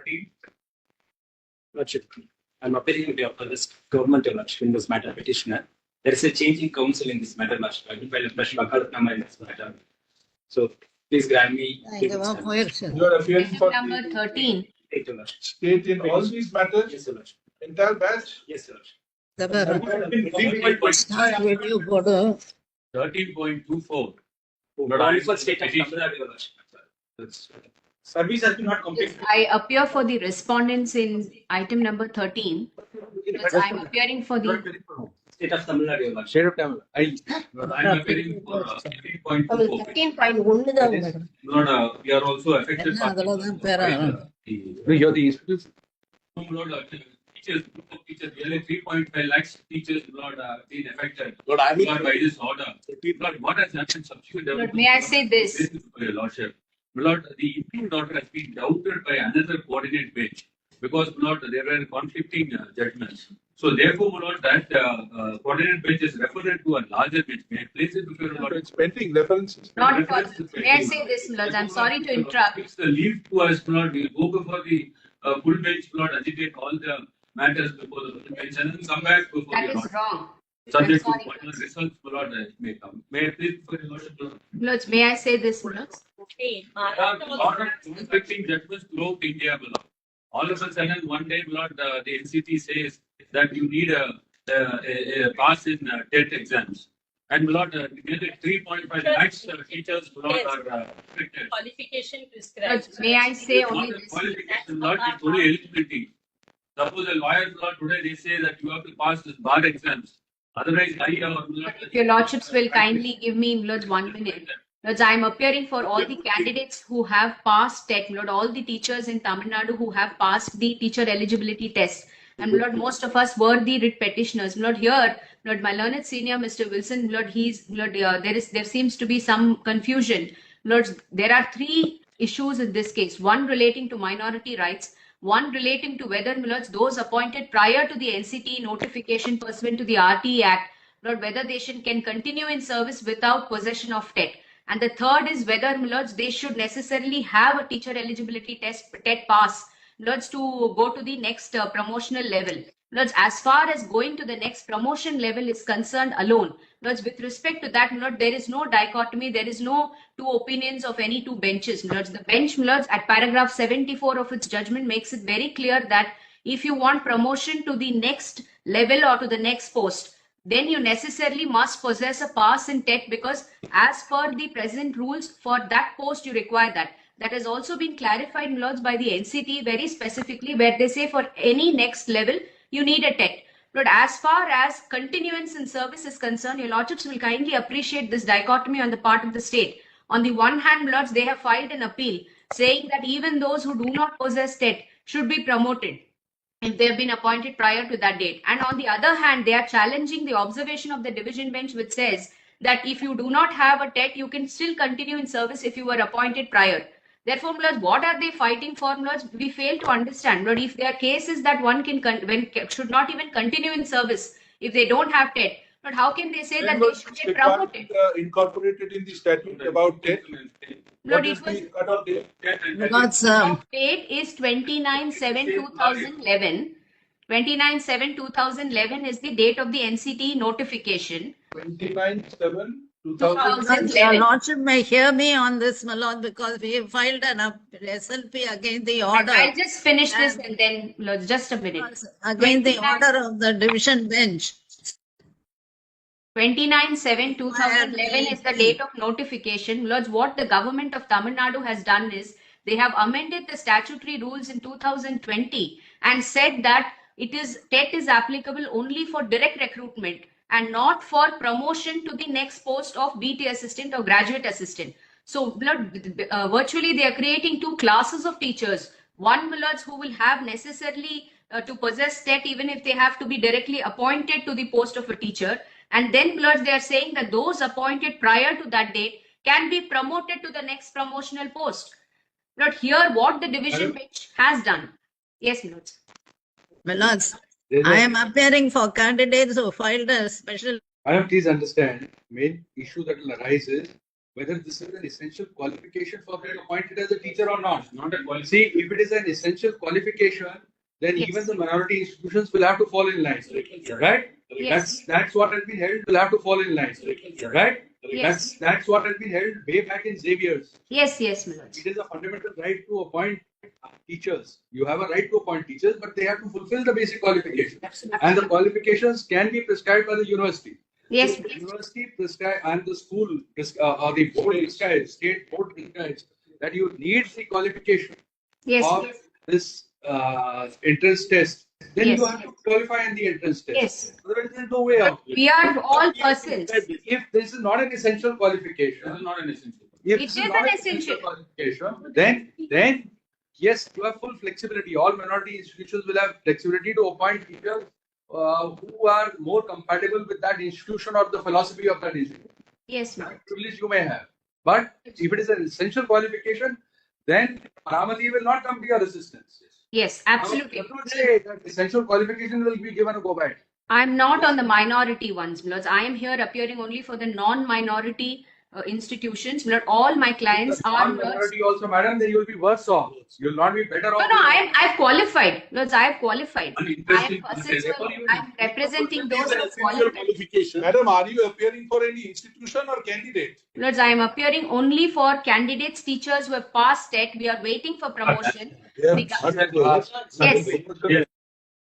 13. Lordship, I'm appearing on behalf of this government in this matter petitioner. There is a change in counsel in this matter, Lordship. I filed a fresh wakalatnama in this matter. So please grant me. You are appearing for Number the 13. state in all these matters? Yes, Lordship. Entire batch? Yes, Lordship. Start with you, Bodo. 13.24. Only for state of Tamil Nadu, Lordship. That's- Service has been not completed. I appear for the respondents in item number 13. Because I'm appearing for the State of Tamil Nadu, Lordship. Share of Tamil. I'm appearing for 13.24. 13.1 Lord, we are also affected என்ன அதெல்லாம் தான் பேரா? You're the institute. Teachers, group of teachers, nearly 3.5 lakhs teachers, Lord, been affected. Lord, I will. Lord, by this order. Lord, what has happened subsequent Lord, may I say this? Your Lordship. Lord, the improved order has been doubted by another coordinate bench because, Lord, there were conflicting judgments. So, therefore, Lord, that coordinate bench is referred to a larger bench. May I place it before your Lord? It's pending references. Not for, may I say this, Lord? I'm sorry to interrupt. Fix the leave to us, Lord. We'll go before the full bench, Lord, agitate all the matters before the full bench and then come back before That the is Lord. wrong. Subject to I'm sorry. final results, Lord, may come. May I please before your Lordship, Lord? Lord, may I say this, Lord? There are a lot of conflicting judgments throughout India, Lord. All of a sudden, one day, Lord, the NCT says that you need a pass in TET exams. And Lord, nearly 3.5 lakhs teachers, Lord, Yes. are affected. Qualification Lord, prescribed. may I say only Not the this? qualification, Lord, it's only eligibility. Suppose a lawyer, Lord, today they say that you have to pass this bar exams. Otherwise, If your lordships will kindly give me, Lord, 1 minute. Lord, I am appearing for all the candidates who have passed TET, Lord, all the teachers in Tamil Nadu who have passed the teacher eligibility test. And Lord, most of us were the writ petitioners. Lord, here, Lord, my learned senior, Mr. Wilson, Lord, there seems to be some confusion. Lord, there are 3 issues in this case. One relating to minority rights, one relating to whether, Lord, those appointed prior to the NCT notification pursuant to the RTE Act, Lord, whether they can continue in service without possession of TET. And the third is whether, Lords, they should necessarily have a teacher eligibility test, TET pass, Lords, to go to the next promotional level. Lords, as far as going to the next promotion level is concerned alone, Lords, with respect to that, Lord, there is no dichotomy, there is no 2 opinions of any 2 benches. Lords, the bench, Lords, at paragraph 74 of its judgment makes it very clear that if you want promotion to the next level or to the next post, then you necessarily must possess a pass in TET because as per the present rules for that post you require that. That has also been clarified, Lords, by the NCT very specifically where they say for any next level you need a TET. Lord, as far as continuance in service is concerned, your Lordships will kindly appreciate this dichotomy on the part of the state. On the one hand, Lords, they have filed an appeal saying that even those who do not possess TET should be promoted if they have been appointed prior to that date. And on the other hand, they are challenging the observation of the division bench which says that if you do not have a TET, you can still continue in service if you were appointed prior. Therefore, Lord, what are they fighting for, Lord? We fail to understand. Lord, if there are cases that one should not even continue in service if they don't have TET, Lord, how can they say that they should get promoted? Incorporated in the statute about TET. Lord, What it is was the cutoff date? Because date is 29/7/2011. 29/7/2011 is the date of the NCT notification. 29/7/2000. your lordship may hear me on this, my lord, because we have filed an SLP against the order. I'll just finish this and then, Lord, just a minute. Against the order of the division bench. 29/7/2011 is the date of notification. Lords, what the government of Tamil Nadu has done is they have amended the statutory rules in 2020 and said that TET is applicable only for direct recruitment and not for promotion to the next post of BT assistant or graduate assistant. So, virtually they are creating 2 classes of teachers. One, Lords, who will have necessarily to possess TET even if they have to be directly appointed to the post of a teacher. And then, Lords, they are saying that those appointed prior to that date can be promoted to the next promotional post. Lord, here what the division bench has done. Yes, Lords. My lords, I am appearing for candidates who filed a special. Please understand, main issue that will arise is whether this is an essential qualification for being appointed as a teacher or not. Not a quality. See, if it is an essential qualification, then Yes. even the minority institutions will have to fall in line, right? Yes. That's what has been held. Will have to fall in line, right? Yes. That's what has been held way back in Xavier's. Yes, yes, my lords. It is a fundamental right to appoint teachers. You have a right to appoint teachers, but they have to fulfill the basic qualifications. And the qualifications can be prescribed by the university. Yes. So the university prescribe and the school or the board prescribes, state board prescribes that you need the qualification Yes. of this entrance test. Then Yes. you have to qualify in the entrance test. Yes. Otherwise, there is no way out. We are all persons. If this is not an essential This qualification, is not an essential. if It this is not an essential. qualification, then yes, you have full flexibility. All minority institutions will have flexibility to appoint teachers who are more compatible with that institution or the philosophy of that institution. Yes, my That lord. privilege you may have. But if it is an essential qualification, then Paramati will not come to your assistance. Yes, absolutely. You don't say that essential qualification will be given a go by. I'm not on the minority ones, my lords. I am here appearing only for the non-minority institutions. My lord, all my clients are my lords. minority also, madam, then you will be worse off. You will not be better off. No, I've qualified. Lords, I have qualified. An I interesting am persons detail. I'm representing those who have Essential qualified. qualification. Madam, are you appearing for any institution or candidate? Lords, I am appearing only for candidates, teachers who have passed TET. We are waiting for promotion. Yeah. The gov-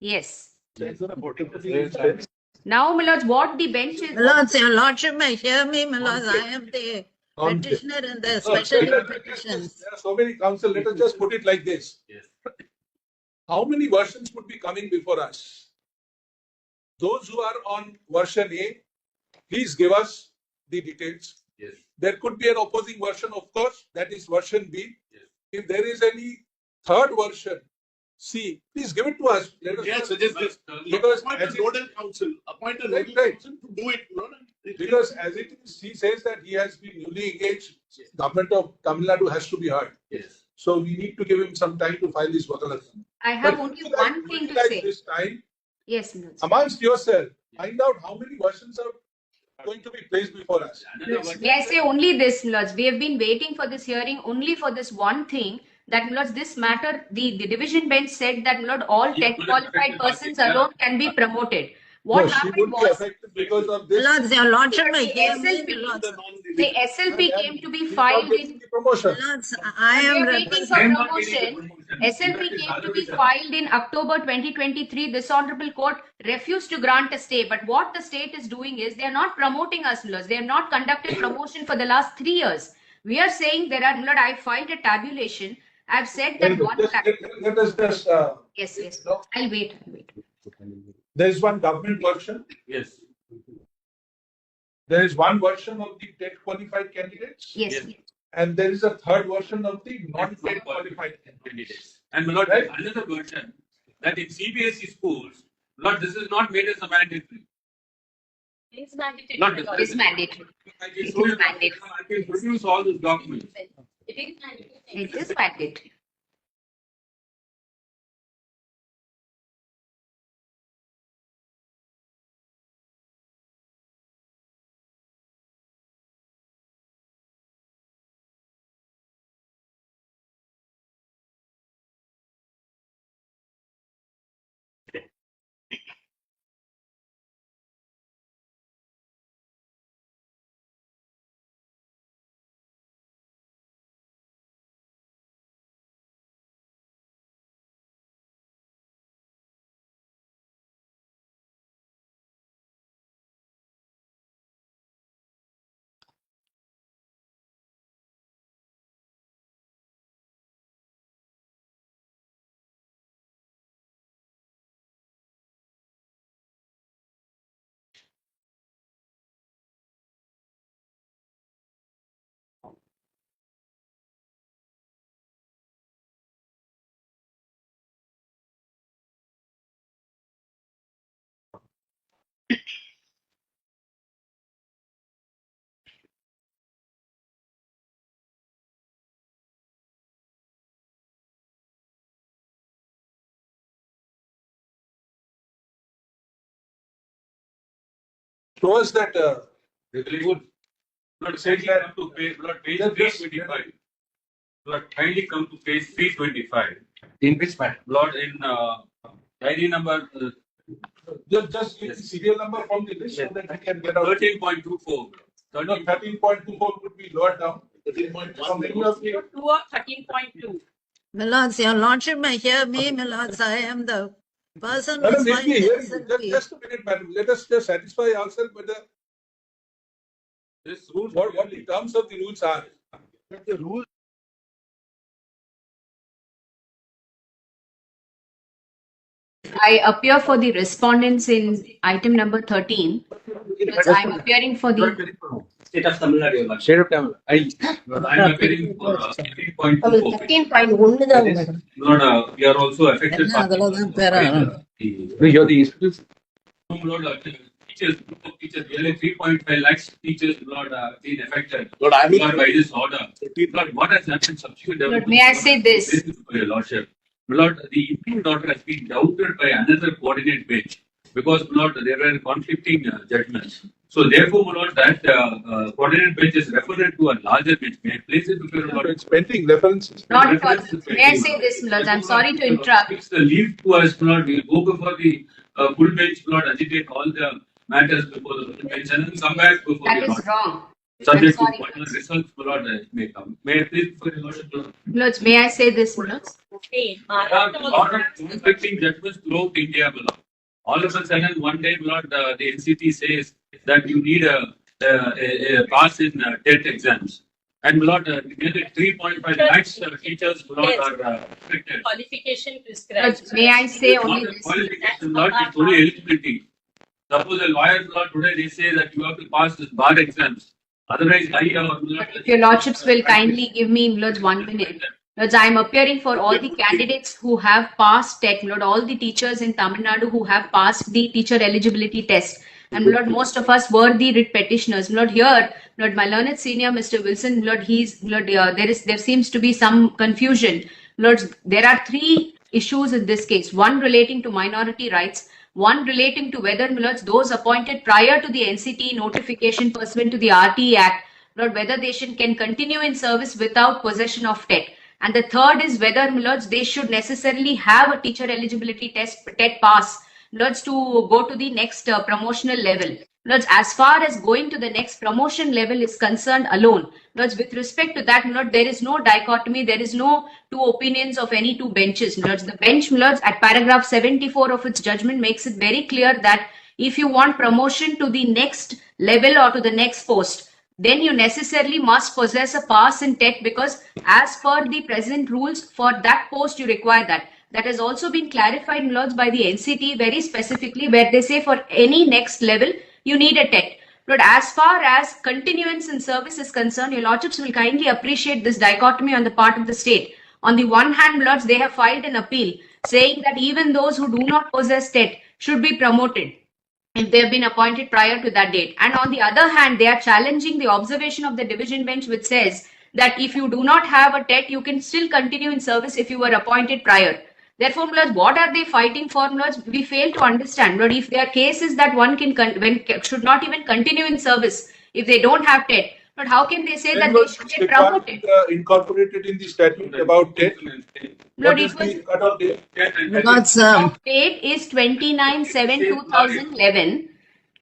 Yes. Yes. Now, my lords, what the bench is. My lords, your lordship may hear me, my lords, I am the petitioner in the special petitions. There are so many council, let us just put it like this. Yes. How many versions would be coming before us? Those who are on version A, please give us the details. Yes. There could be an opposing version, of course, that is version B. Yes. If there is any third version, C, please give it to us. Let us Yeah, know. suggest this. Because Appoint as a it- nodal council, appoint a Right, nodal right. council to do it. No, no. Because as it is, he says that he has been newly engaged, government of Tamil Nadu has to be heard. Yes. So we need to give him some time to file his Vakalattam. I have But only utilize- one thing to utilize say. This time, Yes, my lords. amongst yourself, find out how many versions are going to be placed before us. Another one. May I say only this, my lords? We have been waiting for this hearing only for this one thing. That, my lords, this matter, the division bench said that, my lord, all He TET could have qualified affected persons Kartik, yeah. alone can be promoted. No, What she happened would be was affected because of My this. lords, your lordship may The hear me, SLP. my lords. the SLP came to be He's not filed getting in. the promotion. My lords, I We am are waiting for representing. not getting the promotion. promotion. SLP That is came to other be reason. filed in October 2023. This honorable court refused to grant a stay. But what the state is doing is they are not promoting us, Lord. They have not conducted promotion for the last 3 years. We are saying there are, Lord, I filed a tabulation. I've said that one. Let us just, Yes, yes. I'll wait. there is one government version. Yes. There is one version of the TET qualified candidates. Yes. Yes. And there is a third version of the non-TET qualified candidates. Candidates. And my lord, Right. another version that in CBSE schools, Lord, this is not made as a mandatory. It's mandatory. Not this- It's mandatory. I can It show is you, mandatory. I can produce all those documents. It is mandatory. Show us that, Regulation. Lord, Says kindly that- come to page, Lord, page Just- 325. Lord, kindly come to page 325. In which matter? Lord, in diary number Just give the serial number from the list so that we can get out. 13.24. No, 13.24 would be lower down. 13.1 from any of the. 2 or 13.2. Milords, your lordship may hear me, Milords, I am the person who Madam, let filed me the hear you. SLP. Just a minute, madam. Let us just satisfy ourselves whether This rules. what the terms of the rules are. The rule. I appear for the respondents in item number 13. Because I'm appearing for the State of Tamil Nadu, Your Lordship. State of Tamil. Lord, I am appearing for 13.24. 13.1 Lord, we are also affected. என்ன அதுலதான் பேரா? You're the institute. Lord, teachers, group of teachers, nearly 3.5 lakhs teachers, Lord, been affected. Lord, I will- Lord, by this order. Lord, what has happened subsequent Lord, may I say this? For your Lordship. Lord, the improved order has been doubted by another coordinate bench because, Lord, there were conflicting judgments. So therefore, Lord, that coordinate bench is referred to a larger bench. May I place it before your Lord? It's pending references. Not for, may I say this, Milords, I'm sorry to interrupt. Fix the leave to us, Lord, we'll go before the full bench, Lord, agitate all the matters before the full bench and then come back before That the is Lord. wrong. I'm Subject to sorry. final results, Lord, may come. May I please before your Lordship, Lord? Milords, may I say this, Milords? Okay. There are a lot of conflicting judgments throughout India, my Lord. All of a sudden, one day, Lord, the NCT says that you need a pass in TET exams. And Lord, nearly 3.5 lakhs teachers, Lord, are affected. Qualification Milords, prescribed. may I say Not only the this? qualification, Lord, it's only eligibility. Suppose a lawyer, Lord, today they say that you have to pass this bar exams. Otherwise, I or Lord. If your lordships will kindly give me, Milords, 1 minute. Milords, I am appearing for all the candidates who have passed TET, Milord, all the teachers in Tamil Nadu who have passed the teacher eligibility test. And Milord, most of us were the writ petitioners. Milord, here, Milord, my learned senior, Mr. Wilson, Milord, there seems to be some confusion. Milord, there are 3 issues in this case. One relating to minority rights, one relating to whether, Milords, those appointed prior to the NCT notification pursuant to the RTE Act, Lord, whether they can continue in service without possession of TET. And the third is whether, Milords, they should necessarily have a teacher eligibility test, TET pass, Milords, to go to the next promotional level. Milords, as far as going to the next promotion level is concerned alone, Milords, with respect to that, Milord, there is no dichotomy, there is no 2 opinions of any 2 benches. Milords, the bench, Milords, at paragraph 74 of its judgment makes it very clear that if you want promotion to the next level or to the next post, then you necessarily must possess a pass in TET because as per the present rules for that post you require that. That has also been clarified, Milords, by the NCT very specifically where they say for any next level you need a TET. But as far as continuance in service is concerned, your lordships will kindly appreciate this dichotomy on the part of the state. On the one hand, Milords, they have filed an appeal saying that even those who do not possess TET should be promoted if they have been appointed prior to that date. And on the other hand, they are challenging the observation of the division bench which says that if you do not have a TET, you can still continue in service if you were appointed prior. Therefore, Milords, what are they fighting for, Milords? We fail to understand. But if there are cases that one should not even continue in service if they don't have TET, but how can they say that they should get promoted? Incorporated in the statute about TET. Lord, What is it was the cutoff date? Milords, date is 29/7/2011.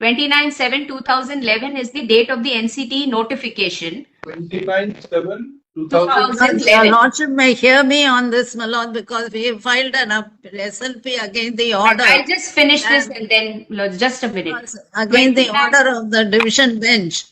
29/7/2011 is the date of the NCT notification. 29/7/2011. Your lordship may hear me on this, my lord, because we have filed an SLP against the order. I'll just finish this and then, Lord, just a minute. Against the order of the division bench.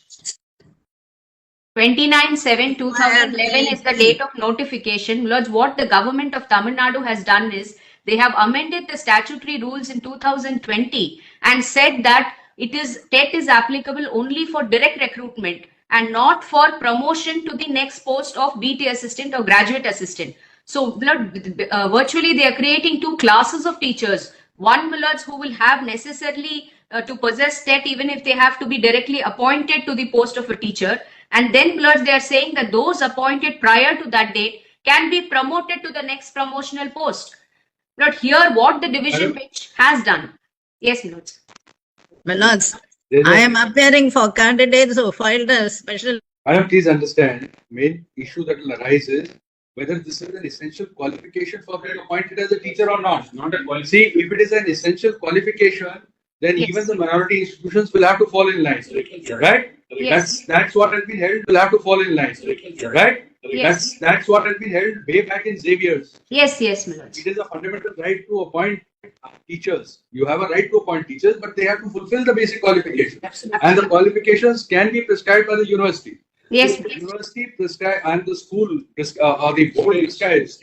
29/7/2011 is the date of notification. Lords, what the government of Tamil Nadu has done is they have amended the statutory rules in 2020 and said that TET is applicable only for direct recruitment and not for promotion to the next post of BT assistant or graduate assistant. So, virtually they are creating 2 classes of teachers. One, Milords, who will have necessarily to possess TET even if they have to be directly appointed to the post of a teacher. And then, Milords, they are saying that those appointed prior to that date can be promoted to the next promotional post. But here, what the division bench has done. Yes, Milords. Milords, I am appearing for candidates who filed a special. Madam, please understand, main issue that will arise is whether this is an essential qualification for being appointed as a teacher or not. Not a quality. See, if it is an essential qualification, then Yes. even the minority institutions will have to fall in line, right? Yes. That's what has been held, will have to fall in line, right? Yes. That's what has been held way back in Xavier's. Yes, yes, my lords. It is a fundamental right to appoint teachers. You have a right to appoint teachers, but they have to fulfill the basic qualifications. And the qualifications can be prescribed by the university. Yes, The university prescribe and the school or the board prescribes